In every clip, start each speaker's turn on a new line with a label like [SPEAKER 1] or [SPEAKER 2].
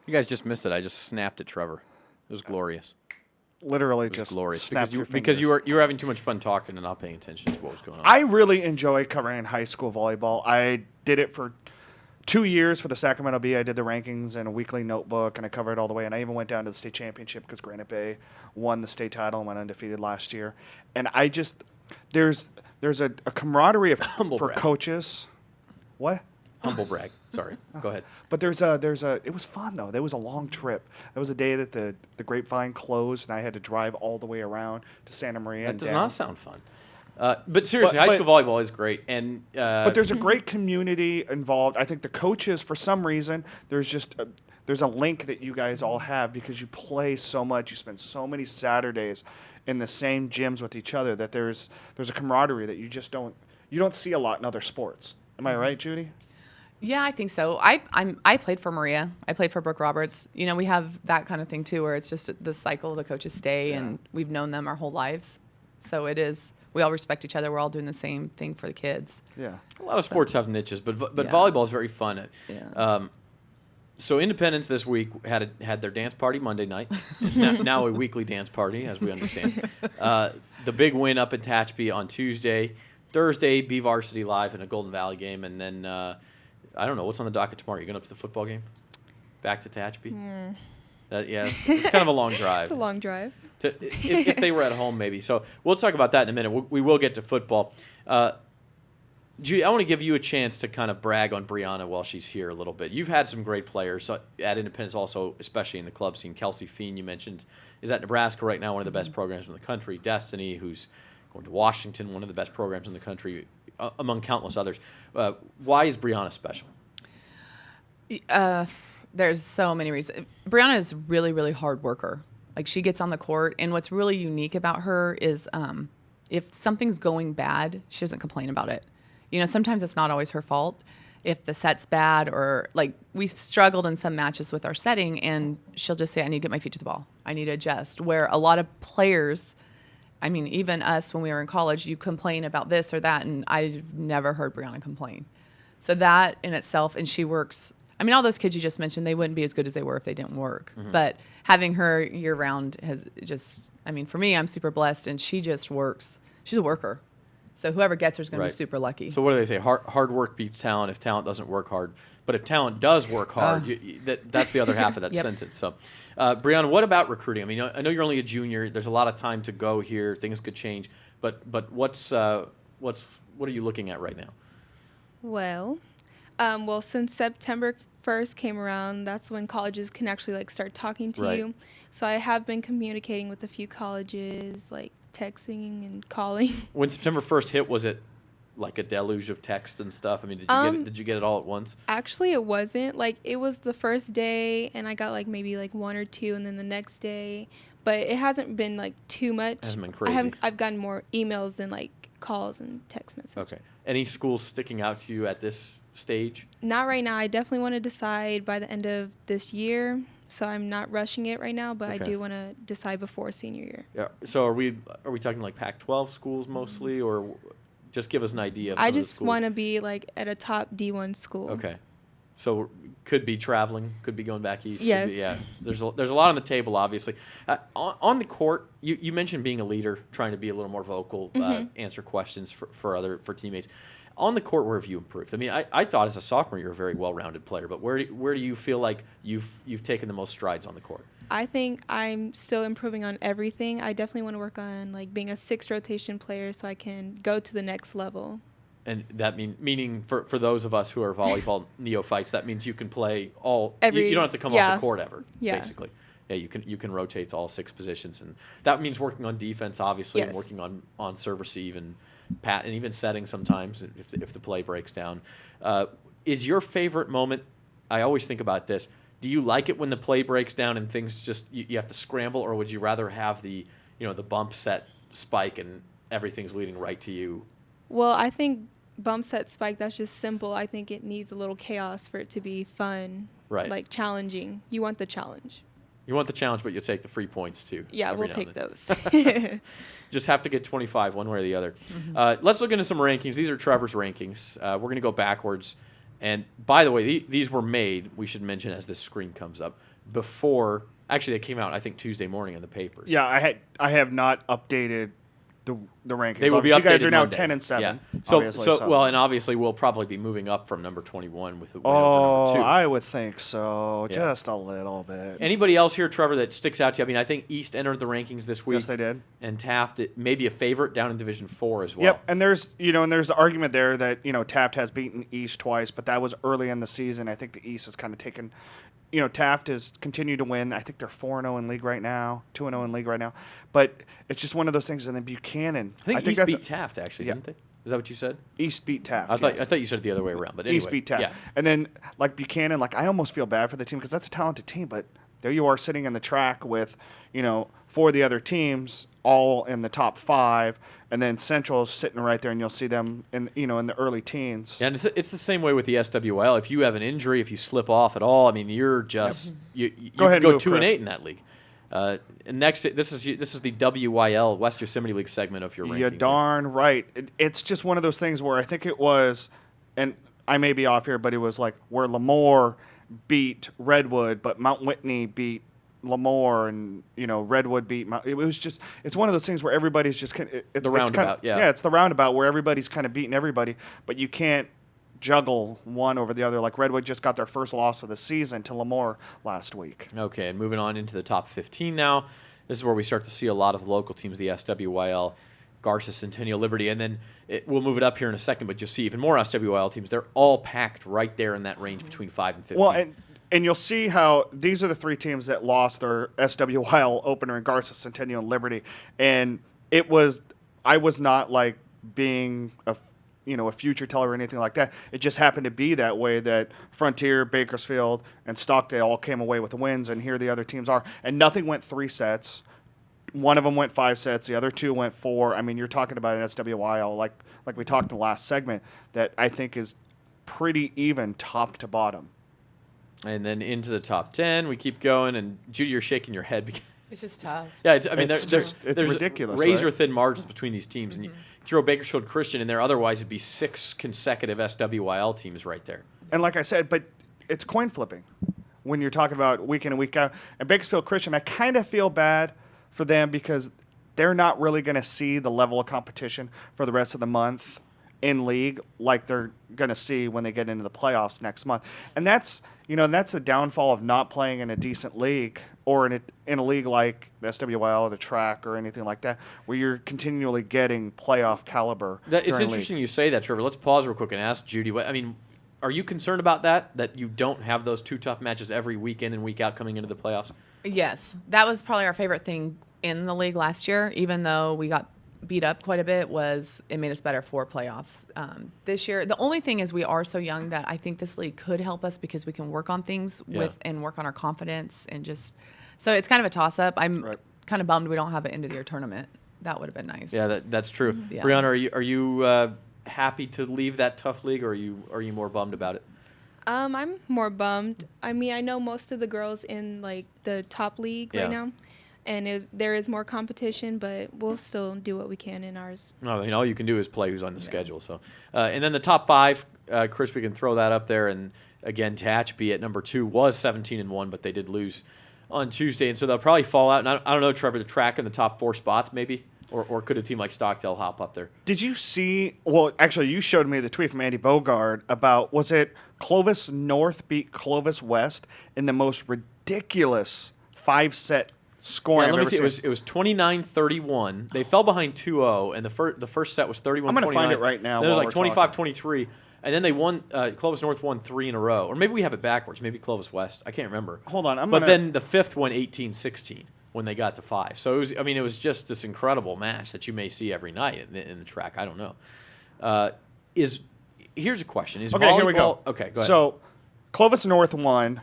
[SPEAKER 1] You guys just missed it. I just snapped at Trevor. It was glorious.
[SPEAKER 2] Literally
[SPEAKER 1] It was
[SPEAKER 2] just
[SPEAKER 1] glorious
[SPEAKER 2] snapped your
[SPEAKER 1] because you
[SPEAKER 2] fingers.
[SPEAKER 1] were having too much fun talking and not paying attention to what was going on.
[SPEAKER 2] I really enjoy covering high school volleyball. I did it for 2 years for the Sacramento Bee. I did the rankings and a weekly notebook, and I covered it all the way. And I even went down to the state championship because Granite Bay won the state title and went undefeated last year. And I just there's a camaraderie of
[SPEAKER 1] Humble
[SPEAKER 2] for
[SPEAKER 1] brag.
[SPEAKER 2] coaches. What?
[SPEAKER 1] Humble brag. Sorry. Go ahead.
[SPEAKER 2] But it was fun though. There was a long trip. That was the day that the Grapevine closed, and I had to drive all the way around to Santa Maria.
[SPEAKER 1] That
[SPEAKER 2] and
[SPEAKER 1] does
[SPEAKER 2] down.
[SPEAKER 1] not sound fun. But seriously,
[SPEAKER 2] But-
[SPEAKER 1] high school volleyball is great. And
[SPEAKER 2] But there's a great community involved. I think the coaches, for some reason, there's a link that you guys all have because you play so much. You spend so many Saturdays in the same gyms with each other that there's a camaraderie that you don't see a lot in other sports. Am I right, Judy?
[SPEAKER 3] Yeah, I think so. I played for Maria. I played for Brooke Roberts. You know, we have that kind of thing too, where it's just the cycle. The coaches stay, and we've known them our whole lives. So it is. We all respect each other. We're all doing the same thing for the kids.
[SPEAKER 2] Yeah.
[SPEAKER 1] a lot of sports have niches, but
[SPEAKER 3] Yeah.
[SPEAKER 1] volleyball is very fun.
[SPEAKER 3] Yeah.
[SPEAKER 1] So Independence this week had their dance party Monday night. It's now a weekly dance party, as we understand. The big win up in Tehachapi on Tuesday. Thursday, BVarsity live in a Golden Valley game. And then, I don't know, what's on the docket tomorrow? You going up to the football game? Back to Tehachapi? It's kind of a long drive.
[SPEAKER 4] It's a long drive.
[SPEAKER 1] If they were at home, maybe. So we'll talk about that in a minute. We will get to football. Judy, I want to give you a chance to kind of brag on Brianna while she's here a little bit. You've had some great players at Independence also, especially in the club scene. Kelsey Fien, you mentioned, is at Nebraska right now, one of the best programs in the country. Destiny, who's going to Washington, one of the best programs in the country, among countless others. Why is Brianna special?
[SPEAKER 3] There's so many reasons. Brianna is really, really hard worker. Like, she gets on the court, and what's really unique about her is if something's going bad, she doesn't complain about it. You know, sometimes it's not always her fault. If the set's bad, or like we've struggled in some matches with our setting, and she'll just say, I need to get my feet to the ball. I need to adjust. Where a lot of players, I mean, even us when we were in college, you complain about this or that, and I've never heard Brianna complain. So that in itself, and she works. I mean, all those kids you just mentioned, they wouldn't be as good as they were if they didn't work. Mm-hmm. But having her year round has just, I mean, for me, I'm super blessed, and she just works. She's a worker. So whoever gets her is going to be super lucky.
[SPEAKER 1] So what do they say? Hard work beats talent if talent doesn't work hard. But if talent does work hard, that's the other half of that
[SPEAKER 3] Yep.
[SPEAKER 1] sentence. So, Brianna, what about recruiting? I mean, I know you're only a junior. There's a lot of time to go here. Things could change. But what are you looking at right now?
[SPEAKER 4] Well, since September 1st came around, that's when colleges can actually start talking to you. So I have been communicating with a few colleges, texting and calling.
[SPEAKER 1] When September 1st hit, was it like a deluge of texts and stuff? I mean, did you get it all at once?
[SPEAKER 4] Actually, it wasn't. It was the first day, and I got maybe one or two, and then the next day. But it hasn't been too much. It
[SPEAKER 1] hasn't been crazy.
[SPEAKER 4] I've gotten more emails than calls and text messages.
[SPEAKER 1] Okay. Any schools sticking out to you at this stage?
[SPEAKER 4] Not right now. I definitely want to decide by the end of this year. So I'm not rushing it right now, but I do want to decide before senior year.
[SPEAKER 1] Yeah. So are we talking Pac-12 schools mostly, or just give us an idea of some
[SPEAKER 4] I
[SPEAKER 1] of the
[SPEAKER 4] just
[SPEAKER 1] schools?
[SPEAKER 4] want to be at a top D1 school.
[SPEAKER 1] Okay. So could be traveling, could be going back east.
[SPEAKER 4] Yes.
[SPEAKER 1] Could be, yeah. There's a lot on the table, obviously. On the court, you mentioned being a leader, trying to be a little more vocal, answer questions for teammates. On the court, where have you improved? I mean, I thought as a sophomore you were a very well-rounded player, but where do you feel like you've taken the most strides on the court?
[SPEAKER 4] I think I'm still improving on everything. I definitely want to work on being a sixth rotation player so I can go to the next level. And
[SPEAKER 1] that meaning for those of us who are volleyball neophytes, that means you can play all. You don't have to come off the court ever.
[SPEAKER 4] Yeah.
[SPEAKER 1] Basically, yeah. You can rotate to all six positions, and that means working on defense, obviously, and working on serve receive and even setting sometimes if the play breaks down. Is your favorite moment? I always think about this. Do you like it when the play breaks down and things just you have to scramble, or would you rather have the bump set spike and everything's leading right to you?
[SPEAKER 4] Well, I think bump set spike, that's just simple. I think it needs a little chaos for it to be fun,
[SPEAKER 1] right?
[SPEAKER 4] Challenging. You want the challenge.
[SPEAKER 1] You want the challenge, but you'll take the free points too.
[SPEAKER 4] Yeah, we'll take those.
[SPEAKER 1] Just have to get 25 one way or the other. Mm-hmm. Let's look into some rankings. These are Trevor's rankings. We're going to go backwards. And by the way, these were made, we should mention as this screen comes up, before. Actually, they came out, I think, Tuesday morning in the paper.
[SPEAKER 2] Yeah, I have not updated the rankings.
[SPEAKER 1] They will be
[SPEAKER 2] Obviously,
[SPEAKER 1] updated
[SPEAKER 2] you guys are now
[SPEAKER 1] Monday.
[SPEAKER 2] 10 and 7.
[SPEAKER 1] Yeah. So,
[SPEAKER 2] obviously,
[SPEAKER 1] well, and obviously we'll probably be moving up from number 21 with a win over number 2.
[SPEAKER 2] I would think so.
[SPEAKER 1] Yeah.
[SPEAKER 2] Just a little bit.
[SPEAKER 1] Anybody else here, Trevor, that sticks out to you? I mean, I think East entered the rankings this week.
[SPEAKER 2] Yes, they did.
[SPEAKER 1] And Taft may be a favorite down in Division 4 as well.
[SPEAKER 2] Yep, and there's the argument there that Taft has beaten East twice, but that was early in the season. I think the East has kind of taken. Taft has continued to win. I think they're 4-0 in league right now, 2-0 in league right now. But it's just one of those things. And then Buchanan.
[SPEAKER 1] I think East
[SPEAKER 2] that's
[SPEAKER 1] beat Taft, actually,
[SPEAKER 2] yeah.
[SPEAKER 1] didn't they? Is that what you said?
[SPEAKER 2] East beat Taft.
[SPEAKER 1] I
[SPEAKER 2] yes.
[SPEAKER 1] thought you said it the other way around. But anyway,
[SPEAKER 2] East beat Taft.
[SPEAKER 1] Yeah.
[SPEAKER 2] And then, Buchanan, I almost feel bad for the team because that's a talented team. But there you are sitting in the track with, 4 of the other teams all in the top 5. And then Central's sitting right there, and you'll see them in the early teens.
[SPEAKER 1] Yeah, and it's the same way with the SWL. If you have an injury, if you slip off at all, I mean, you're just you
[SPEAKER 2] Go ahead
[SPEAKER 1] could
[SPEAKER 2] and
[SPEAKER 1] go
[SPEAKER 2] move,
[SPEAKER 1] 2-8
[SPEAKER 2] Chris.
[SPEAKER 1] in that league. And next, this is the WYL West Yosemite League segment of your rankings.
[SPEAKER 2] You're darn right. It's just one of those things where I think it was, and I may be off here, but it was where Lemoore beat Redwood, but Mount Whitney beat Lemoore, and Redwood beat Mount. It was just, it's one of those things where everybody's just it's
[SPEAKER 1] The roundabout,
[SPEAKER 2] yeah, it's the roundabout where everybody's kind of beating everybody, but you can't juggle one over the other. Like Redwood just got their first loss of the season to Lemoore last week.
[SPEAKER 1] Okay, and moving on into the top 15 now. This is where we start to see a lot of the local teams, the SWYL, Garza, Centennial, Liberty, and then we'll move it up here in a second, but you'll see even more SWYL teams. They're all packed right there in that range between 5 and 15.
[SPEAKER 2] Well, and you'll see how these are the 3 teams that lost their SWYL opener in Garza, Centennial, and Liberty. And I was not being a future teller or anything like that. It just happened to be that way that Frontier, Bakersfield, and Stockdale all came away with wins, and here the other teams are. And nothing went 3 sets. One of them went 5 sets. The other 2 went 4. I mean, you're talking about an SWYL, like we talked in the last segment, that I think is pretty even top to bottom.
[SPEAKER 1] And then into the top 10, we keep going. And Judy, you're shaking your head because
[SPEAKER 3] It's just tough.
[SPEAKER 1] yeah,
[SPEAKER 2] It's
[SPEAKER 1] there's
[SPEAKER 2] ridiculous,
[SPEAKER 1] razor
[SPEAKER 2] right?
[SPEAKER 1] thin margins between these teams, and you throw Bakersfield Christian in there. Otherwise, it'd be 6 consecutive SWYL teams right there.
[SPEAKER 2] And like I said, but it's coin flipping when you're talking about week in and week out. And Bakersfield Christian, I kind of feel bad for them because they're not really going to see the level of competition for the rest of the month in league like they're going to see when they get into the playoffs next month. And that's the downfall of not playing in a decent league or in a league like the SWL or the track or anything like that, where you're continually getting playoff caliber.
[SPEAKER 1] It's
[SPEAKER 2] during
[SPEAKER 1] interesting
[SPEAKER 2] league.
[SPEAKER 1] you say that, Trevor. Let's pause real quick and ask Judy. Are you concerned about that you don't have those 2 tough matches every week in and week out coming into the playoffs?
[SPEAKER 3] Yes, that was probably our favorite thing in the league last year, even though we got beat up quite a bit, was it made us better for playoffs. This year, the only thing is we are so young that I think this league could help us because we can work on things and work on our confidence and just so it's kind of a toss up. I'm kind of bummed we don't have an end of the year tournament. That would have been nice.
[SPEAKER 1] Yeah, that's true.
[SPEAKER 3] Yeah.
[SPEAKER 1] Brianna, are you happy to leave that tough league, or are you more bummed about it?
[SPEAKER 4] I'm more bummed. I mean, I know most of the girls in the top league right now, and there is more competition, but we'll still do what we can in ours.
[SPEAKER 1] I mean, all you can do is play who's on the schedule. So, and then the top 5, Chris, we can throw that up there. And again, Tehachapi at number 2 was 17-1, but they did lose on Tuesday, and so they'll probably fall out. And I don't know, Trevor, the track in the top 4 spots maybe, or could a team like Stockdale hop up there?
[SPEAKER 2] Did you see? Well, actually, you showed me the tweet from Andy Bogard about, was it Clovis North beat Clovis West in the most ridiculous 5-set scoring?
[SPEAKER 1] Yeah, let me
[SPEAKER 2] I've
[SPEAKER 1] see.
[SPEAKER 2] ever seen.
[SPEAKER 1] It was 29-31. They fell behind 2-0, and the first set was 31-29.
[SPEAKER 2] I'm gonna find it right now
[SPEAKER 1] Then it was
[SPEAKER 2] while
[SPEAKER 1] like
[SPEAKER 2] we're
[SPEAKER 1] 25-23, and then they won. Clovis North won 3 in a row, or maybe we have it backwards. Maybe Clovis West. I can't remember.
[SPEAKER 2] Hold on,
[SPEAKER 1] But then the 5th won 18-16 when they got to 5. So it was just this incredible match that you may see every night in the track. I don't know. Here's a question: Is
[SPEAKER 2] Okay, here we go.
[SPEAKER 1] Okay, go ahead.
[SPEAKER 2] So, Clovis North won.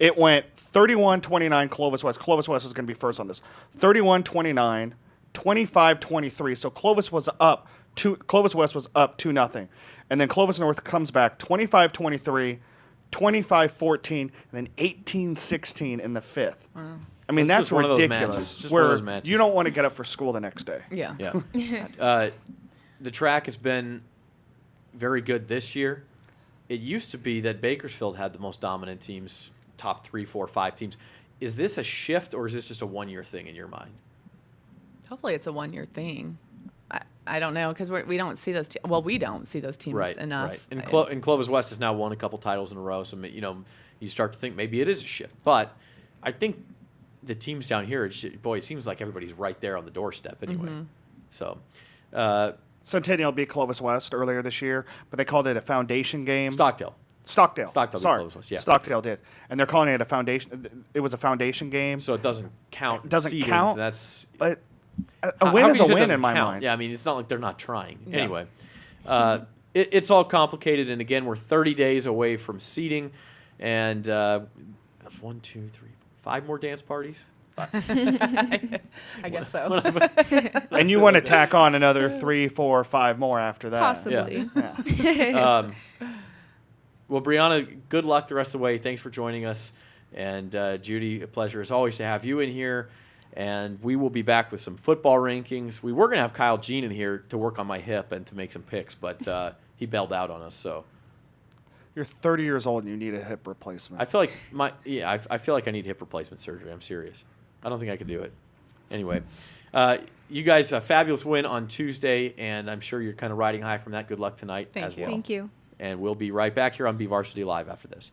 [SPEAKER 2] It went 31-29 Clovis West. Clovis West is going to be first on this. 31-29, 25-23. So Clovis West was up 2-0. And then Clovis North comes back 25-23, 25-14, and then 18-16 in the 5th. Wow. I mean,
[SPEAKER 1] It's
[SPEAKER 2] that's
[SPEAKER 1] just one of those
[SPEAKER 2] ridiculous.
[SPEAKER 1] matches. Just one of those matches.
[SPEAKER 2] You don't want to get up for school the next day.
[SPEAKER 3] Yeah.
[SPEAKER 1] Yeah. The track has been very good this year. It used to be that Bakersfield had the most dominant teams top 3, 4, 5 teams. Is this a shift, or is this just a one-year thing in your mind?
[SPEAKER 3] Hopefully it's a one-year thing. I don't know, because we don't see those we don't see those teams enough.
[SPEAKER 1] Right. And Clovis West has now won a couple titles in a row, so you start to think maybe it is a shift. But I think the teams down here, it seems like everybody's right there on the doorstep anyway.
[SPEAKER 3] Mm-hmm.
[SPEAKER 1] So
[SPEAKER 2] Centennial beat Clovis West earlier this year, but they called it a foundation game.
[SPEAKER 1] Stockdale.
[SPEAKER 2] Stockdale.
[SPEAKER 1] Beat
[SPEAKER 2] Sorry.
[SPEAKER 1] Clovis West, yeah.
[SPEAKER 2] Stockdale did, and they're calling it a foundation. It was a foundation game.
[SPEAKER 1] So it doesn't count.
[SPEAKER 2] It doesn't
[SPEAKER 1] seedings,
[SPEAKER 2] count.
[SPEAKER 1] That's
[SPEAKER 2] But a
[SPEAKER 1] how
[SPEAKER 2] win
[SPEAKER 1] can
[SPEAKER 2] is
[SPEAKER 1] you
[SPEAKER 2] a
[SPEAKER 1] say it
[SPEAKER 2] win
[SPEAKER 1] doesn't
[SPEAKER 2] in my
[SPEAKER 1] count?
[SPEAKER 2] mind.
[SPEAKER 1] Yeah, I mean, it's not like they're not trying.
[SPEAKER 3] Yeah.
[SPEAKER 1] Anyway, it's all complicated, and again, we're 30 days away from seeding, and 1, 2, 3, 5 more dance parties.
[SPEAKER 3] I guess so.
[SPEAKER 2] And you want to tack on another 3, 4, 5 more after that.
[SPEAKER 4] Possibly.
[SPEAKER 2] Yeah.
[SPEAKER 1] Well, Brianna, good luck the rest of the way. Thanks for joining us. And Judy, a pleasure as always to have you in here. And we will be back with some football rankings. We were going to have Kyle Jean in here to work on my hip and to make some picks, but he bailed out on us. So
[SPEAKER 2] You're 30 years old and you need a hip replacement.
[SPEAKER 1] I feel like I feel like I need hip replacement surgery. I'm serious. I don't think I could do it. Anyway, you guys, a fabulous win on Tuesday, and I'm sure you're kind of riding high from that. Good luck tonight as
[SPEAKER 3] Thank you.
[SPEAKER 1] well.
[SPEAKER 4] Thank you.
[SPEAKER 1] And we'll be right back here on BVarsity Live after this.